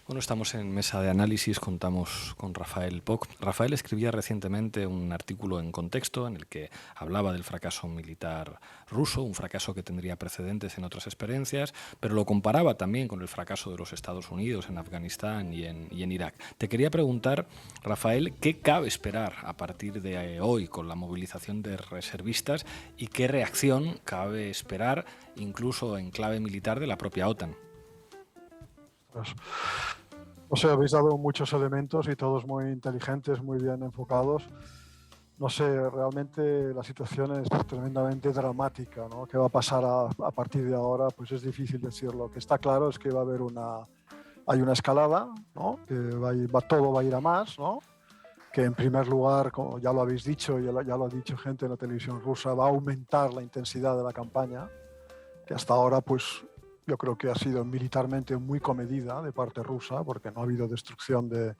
Bueno, estamos en Mesa de Análisis, contamos con Rafael Poch. Rafael escribía recientemente un artículo en Contexto en el que hablaba del fracaso militar ruso, un fracaso que tendría precedentes en otras experiencias, pero lo comparaba también con el fracaso de los Estados Unidos en Afganistán y en Irak. Te quería preguntar, Rafael, ¿qué cabe esperar a partir de hoy con la movilización de reservistas y qué reacción cabe esperar incluso en clave militar de la propia OTAN? Pues, o sea, habéis dado muchos elementos y todos muy inteligentes, muy bien enfocados. No sé, realmente la situación es tremendamente dramática, ¿no? ¿Qué va a pasar a partir de ahora? Pues es difícil decirlo. Lo que está claro es que va a haber hay una escalada, ¿no? Que todo va a ir a más, ¿no? Que en primer lugar, como ya lo habéis dicho, ya lo ha dicho gente en la televisión rusa, va a aumentar la intensidad de la campaña, que hasta ahora pues yo creo que ha sido militarmente muy comedida de parte rusa, porque no ha habido destrucción de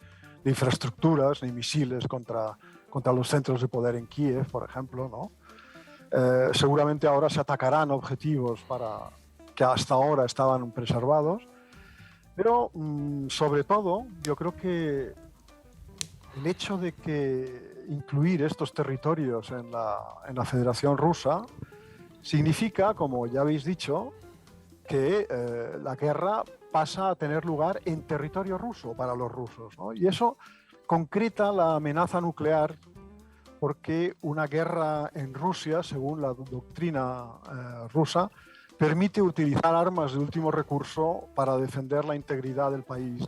infraestructuras ni misiles contra los centros de poder en Kiev, por ejemplo, ¿no? Seguramente ahora se atacarán objetivos que hasta ahora estaban preservados, pero sobre todo yo creo que el hecho de que incluir estos territorios en la Federación Rusa significa, como ya habéis dicho, que la guerra pasa a tener lugar en territorio ruso para los rusos, ¿no? Y eso concreta la amenaza nuclear, porque una guerra en Rusia, según la doctrina rusa, permite utilizar armas de último recurso para defender la integridad del país.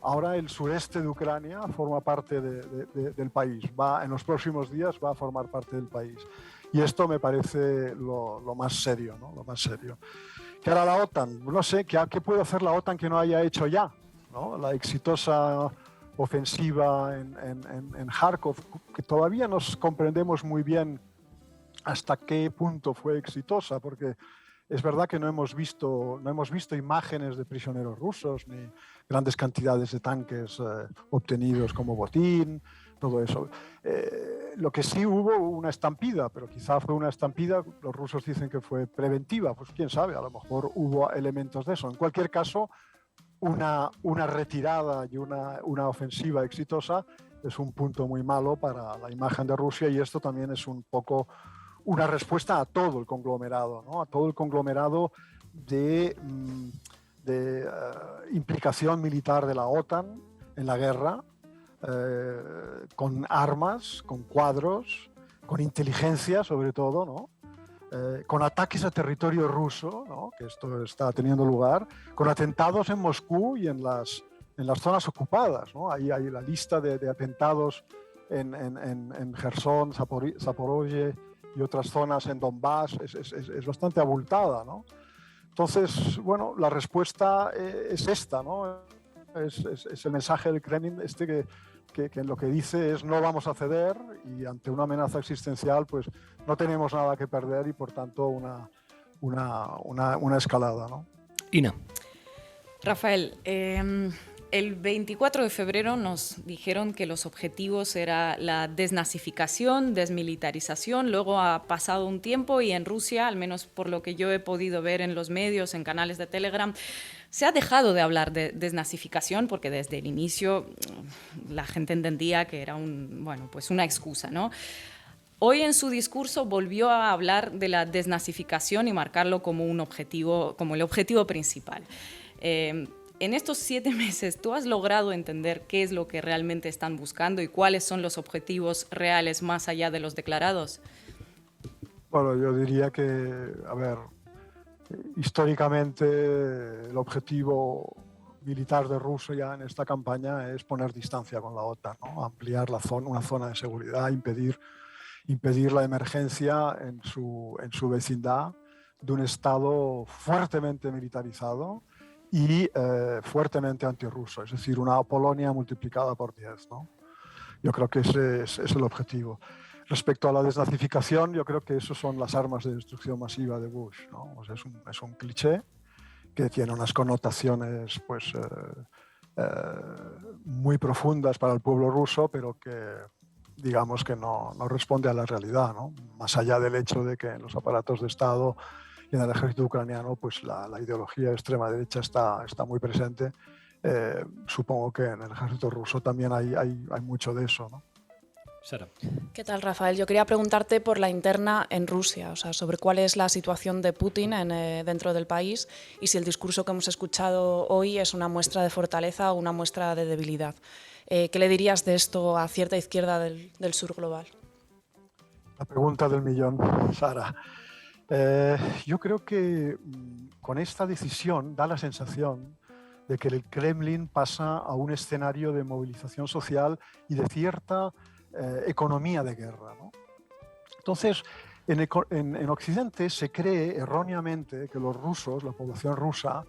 Ahora el sureste de Ucrania forma parte del país. En los próximos días va a formar parte del país. Y esto me parece lo más serio, ¿no? Lo más serio. ¿Qué hará la OTAN? No sé, ¿qué puede hacer la OTAN que no haya hecho ya? ¿No? La exitosa ofensiva en Kharkov, que todavía nos comprendemos muy bien hasta qué punto fue exitosa, porque es verdad que no hemos visto imágenes de prisioneros rusos ni grandes cantidades de tanques obtenidos como botín, todo eso. Lo que sí hubo una estampida, pero quizá fue una estampida, los rusos dicen que fue preventiva, pues quién sabe, a lo mejor hubo elementos de eso. En cualquier caso, una retirada y una ofensiva exitosa es un punto muy malo para la imagen de Rusia, y esto también es un poco una respuesta a todo el conglomerado, ¿no? A todo el conglomerado de implicación militar de la OTAN en la guerra, con armas, con cuadros, con inteligencia sobre todo, ¿no? Con ataques a territorio ruso, ¿no? Que esto está teniendo lugar, con atentados en Moscú y en las zonas ocupadas, ¿no? Hay la lista de atentados en Gerson, Zaporozhye y otras zonas en Donbass es bastante abultada, ¿no? Entonces, bueno, la respuesta es esta, ¿no? Es el mensaje del Kremlin que lo que dice es no vamos a ceder, y ante una amenaza existencial pues no tenemos nada que perder, y por tanto una escalada, ¿no? Ina. Rafael, el 24 de febrero nos dijeron que los objetivos era la desnazificación, desmilitarización. Luego ha pasado un tiempo y en Rusia, al menos por lo que yo he podido ver en los medios, en canales de Telegram, se ha dejado de hablar de desnazificación, porque desde el inicio la gente entendía que era una excusa, ¿no? Hoy en su discurso volvió a hablar de la desnazificación y marcarlo como un objetivo, como el objetivo principal. En estos 7 meses, ¿tú has logrado entender qué es lo que realmente están buscando y cuáles son los objetivos reales más allá de los declarados? Bueno, yo diría que, a ver, históricamente el objetivo militar de Rusia en esta campaña es poner distancia con la OTAN, ¿no? Ampliar una zona de seguridad, impedir la emergencia en su vecindad de un Estado fuertemente militarizado y fuertemente antirruso, es decir, una Polonia multiplicada por 10, ¿no? Yo creo que ese es el objetivo. Respecto a la desnazificación, yo creo que esas son las armas de destrucción masiva de Bush, ¿no? O sea, es un cliché que tiene unas connotaciones pues, muy profundas para el pueblo ruso, pero que digamos que no responde a la realidad, ¿no? Más allá del hecho de que en los aparatos de Estado y en el ejército ucraniano pues la ideología de extrema derecha está muy presente, Supongo que en el ejército ruso también hay mucho de eso, ¿no? Sara. ¿Qué tal, Rafael? Yo quería preguntarte por la interna en Rusia, o sea, sobre cuál es la situación de Putin dentro del país y si el discurso que hemos escuchado hoy es una muestra de fortaleza o una muestra de debilidad. ¿Qué le dirías de esto a cierta izquierda del sur global? La pregunta del millón, Sara. Yo creo que con esta decisión da la sensación de que el Kremlin pasa a un escenario de movilización social y de cierta economía de guerra, ¿no? Entonces, en Occidente se cree erróneamente que los rusos, la población rusa,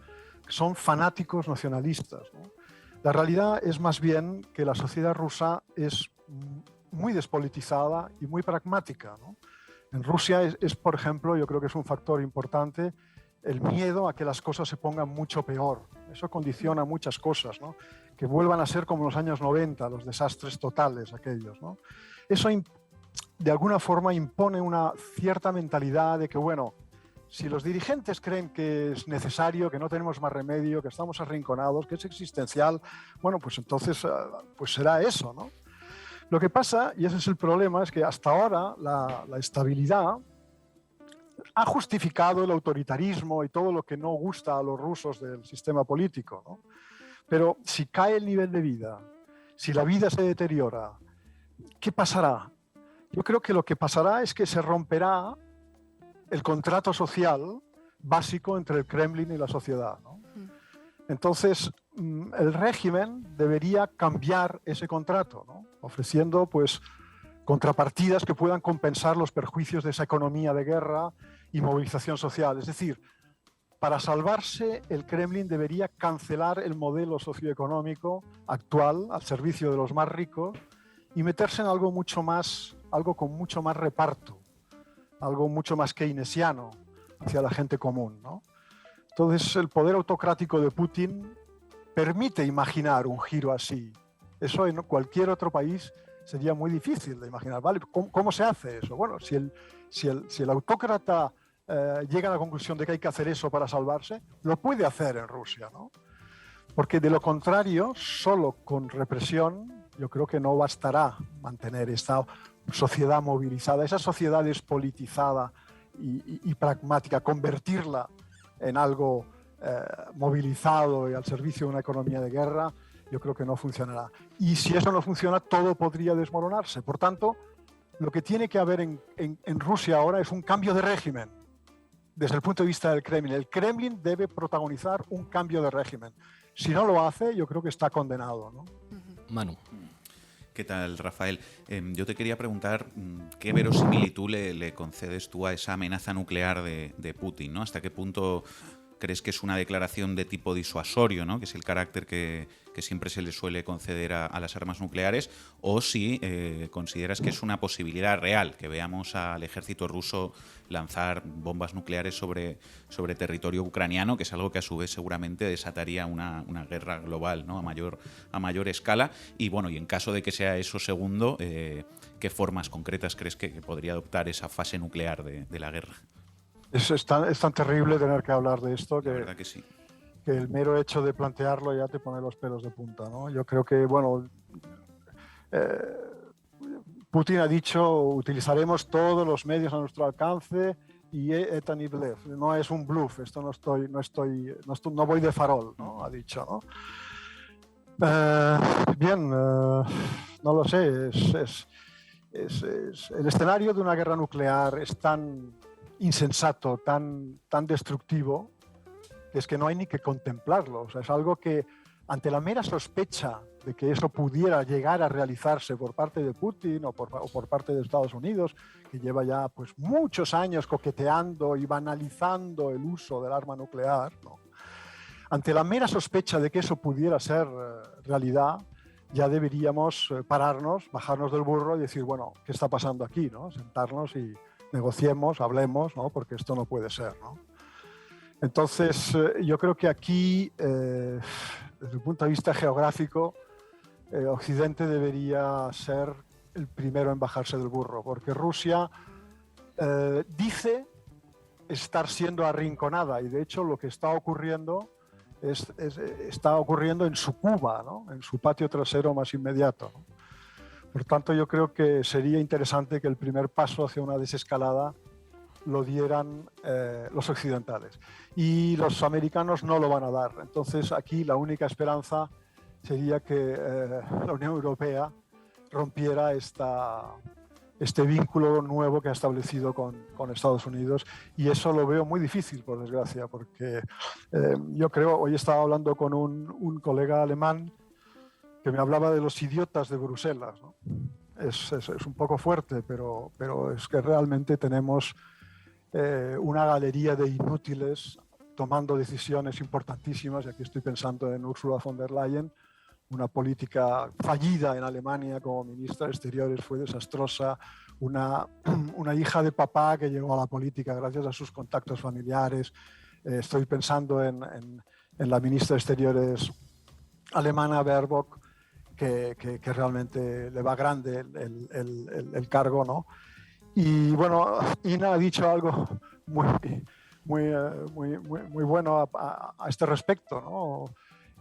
son fanáticos nacionalistas, ¿no? La realidad es más bien que la sociedad rusa es muy despolitizada y muy pragmática, ¿no? En Rusia por ejemplo, yo creo que es un factor importante el miedo a que las cosas se pongan mucho peor. Eso condiciona muchas cosas, ¿no? Que vuelvan a ser como en los años 90, los desastres totales aquellos, ¿no? Eso de alguna forma impone una cierta mentalidad de que, bueno, si los dirigentes creen que es necesario, que no tenemos más remedio, que estamos arrinconados, que es existencial, bueno, pues entonces pues será eso, ¿no? Lo que pasa, y ese es el problema, es que hasta ahora la estabilidad ha justificado el autoritarismo y todo lo que no gusta a los rusos del sistema político, ¿no? Pero si cae el nivel de vida, si la vida se deteriora, ¿qué pasará? Yo creo que lo que pasará es que se romperá el contrato social básico entre el Kremlin y la sociedad, ¿no? Entonces, el régimen debería cambiar ese contrato, ¿no? Ofreciendo pues contrapartidas que puedan compensar los perjuicios de esa economía de guerra y movilización social. Es decir, para salvarse, el Kremlin debería cancelar el modelo socioeconómico actual al servicio de los más ricos y meterse en algo con mucho más reparto, algo mucho más keynesiano hacia la gente común, ¿no? Entonces, el poder autocrático de Putin permite imaginar un giro así. Eso en cualquier otro país sería muy difícil de imaginar, ¿vale? ¿Cómo se hace eso? Bueno, si el autócrata llega a la conclusión de que hay que hacer eso para salvarse, lo puede hacer en Rusia, ¿no? Porque de lo contrario, solo con represión, yo creo que no bastará mantener esta sociedad movilizada, esa sociedad despolitizada y pragmática, convertirla en algo movilizado y al servicio de una economía de guerra, yo creo que no funcionará. Y si eso no funciona, todo podría desmoronarse. Por tanto, lo que tiene que haber en Rusia ahora es un cambio de régimen desde el punto de vista del Kremlin. El Kremlin debe protagonizar un cambio de régimen. Si no lo hace, yo creo que está condenado, ¿no? Manu. ¿Qué tal, Rafael? Yo te quería preguntar qué verosimilitud le concedes tú a esa amenaza nuclear de Putin, ¿no? ¿Hasta qué punto crees que es una declaración de tipo disuasorio, ¿no? Que es el carácter que siempre se le suele conceder a las armas nucleares, o si consideras que es una posibilidad real, que veamos al ejército ruso lanzar bombas nucleares sobre territorio ucraniano, que es algo que a su vez seguramente desataría una guerra global, ¿no? a mayor escala. Y bueno, y en caso de que sea eso segundo, ¿qué formas concretas crees que podría adoptar esa fase nuclear de la guerra? Es tan terrible tener que hablar de esto que, la verdad que sí, que el mero hecho de plantearlo ya te pone los pelos de punta, ¿no? Yo creo que, bueno, Putin ha dicho utilizaremos todos los medios a nuestro alcance y это не блеф, no es un bluff, esto no voy de farol, ¿no? Ha dicho, ¿no? No lo sé, el escenario de una guerra nuclear es tan insensato, tan destructivo, que es que no hay ni que contemplarlo. O sea, es algo que, ante la mera sospecha de que eso pudiera llegar a realizarse por parte de Putin o por parte de Estados Unidos, que lleva ya pues muchos años coqueteando y banalizando el uso del arma nuclear, ¿no? Ante la mera sospecha de que eso pudiera ser realidad, ya deberíamos pararnos, bajarnos del burro y decir, bueno, ¿qué está pasando aquí, ¿no? Sentarnos y negociemos, hablemos, ¿no? Porque esto no puede ser, ¿no? Entonces, yo creo que aquí, desde el punto de vista geográfico, Occidente debería ser el primero en bajarse del burro, porque Rusia dice estar siendo arrinconada y de hecho lo que está ocurriendo está ocurriendo en su Cuba, ¿no? En su patio trasero más inmediato, ¿no? Por tanto, yo creo que sería interesante que el primer paso hacia una desescalada lo dieran los occidentales. Y los americanos no lo van a dar. Entonces, aquí la única esperanza sería que la Unión Europea rompiera este vínculo nuevo que ha establecido con Estados Unidos, y eso lo veo muy difícil, por desgracia, porque yo creo, hoy estaba hablando con un colega alemán que me hablaba de los idiotas de Bruselas, ¿no? Es un poco fuerte, pero es que realmente tenemos una galería de inútiles tomando decisiones importantísimas, y aquí estoy pensando en Ursula von der Leyen. Una política fallida en Alemania como ministra de Exteriores, fue desastrosa. Una hija de papá que llegó a la política gracias a sus contactos familiares. Estoy pensando en la ministra de Exteriores alemana, Baerbock, que realmente le va grande el cargo, ¿no? Y bueno, Ina ha dicho algo muy bueno a este respecto, ¿no?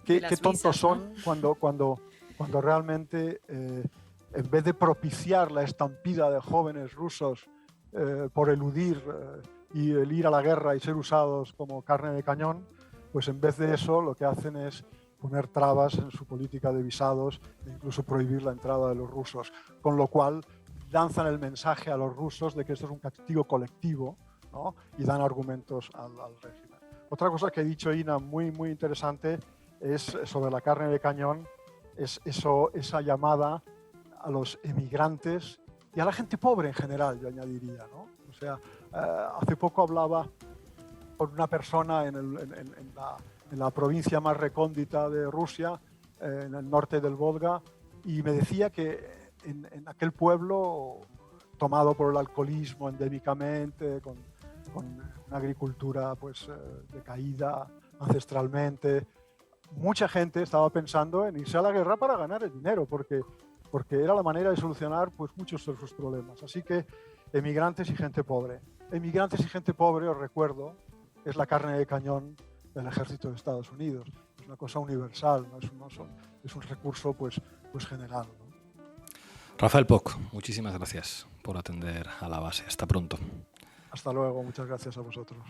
Qué tontos son, ¿no? cuando realmente, en vez de propiciar la estampida de jóvenes rusos por eludir y el ir a la guerra y ser usados como carne de cañón, pues en vez de eso lo que hacen es poner trabas en su política de visados e incluso prohibir la entrada de los rusos, con lo cual lanzan el mensaje a los rusos de que esto es un castigo colectivo, ¿no? Y dan argumentos al régimen. Otra cosa que ha dicho Ina muy interesante es sobre la carne de cañón, esa llamada a los emigrantes y a la gente pobre en general, yo añadiría, ¿no? O sea, hace poco hablaba con una persona en la provincia más recóndita de Rusia, en el norte del Volga, y me decía que en aquel pueblo tomado por el alcoholismo endémicamente, con una agricultura pues decaída ancestralmente, mucha gente estaba pensando en irse a la guerra para ganar el dinero, porque era la manera de solucionar pues muchos de sus problemas. Así que emigrantes y gente pobre. Emigrantes y gente pobre, os recuerdo, es la carne de cañón del ejército de Estados Unidos. Es una cosa universal, ¿no? Es un recurso pues general, ¿no? Rafael Poch, muchísimas gracias por atender a la base. Hasta pronto. Hasta luego, muchas gracias a vosotros.